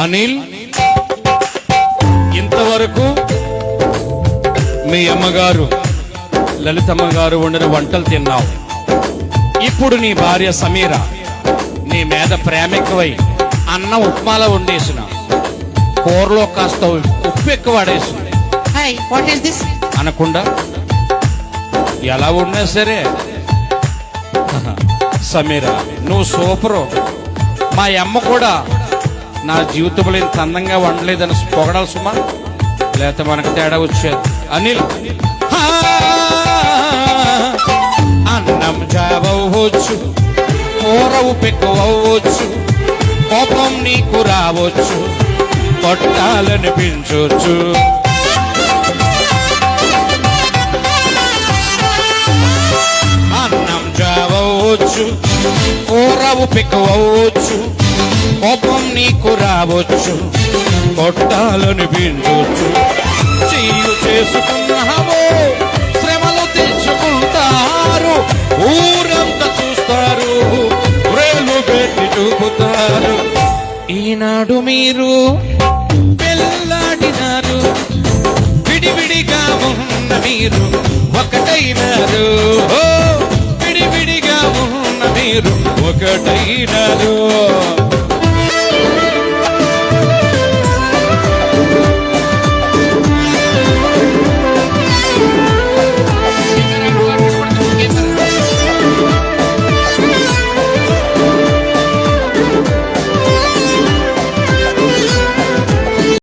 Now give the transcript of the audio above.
అనిల్, ఇంతవరకు మీ అమ్మగారు లలితమ్మ గారు వండిన వంటలు తిన్నావు. ఇప్పుడు నీ భార్య సమీర నీ మీద ప్రేమికవై అన్నం ఉప్మాలో వండేసిన, కూరలో కాస్త ఉప్పు ఎక్కువ వాడేసిన అనకుండా ఎలా ఉన్నా సరే సమీర నువ్వు సూపరు. మా అమ్మ కూడా నా జీవితంలో ఇంత అందంగా వండలేదని పొగడాలి సుమా, లేకపోతే మనకు తేడా వచ్చేది. అనిల్, అన్నం జావచ్చు, కూర ఉప్పెక్కువచ్చు, కోపం నీకు రావచ్చు, కొట్టాలనిపించవచ్చు. అన్నం జావచ్చు, కూర ఉప్పెక్కువచ్చు, కోపం నీకు రావచ్చు, కొట్టాలనిపించవచ్చు. చెయ్యి చేసుకున్నావో శ్రమలు తెచ్చుకుంటారు, ఊరంతా చూస్తారు, రేలు పెట్టి చూపుతారు. ఈనాడు మీరు పెళ్ళాడినారు, విడివిడిగా ఉన్న మీరు ఒకటైనారు. విడివిడిగా ఉన్న మీరు ఒకటైనారు.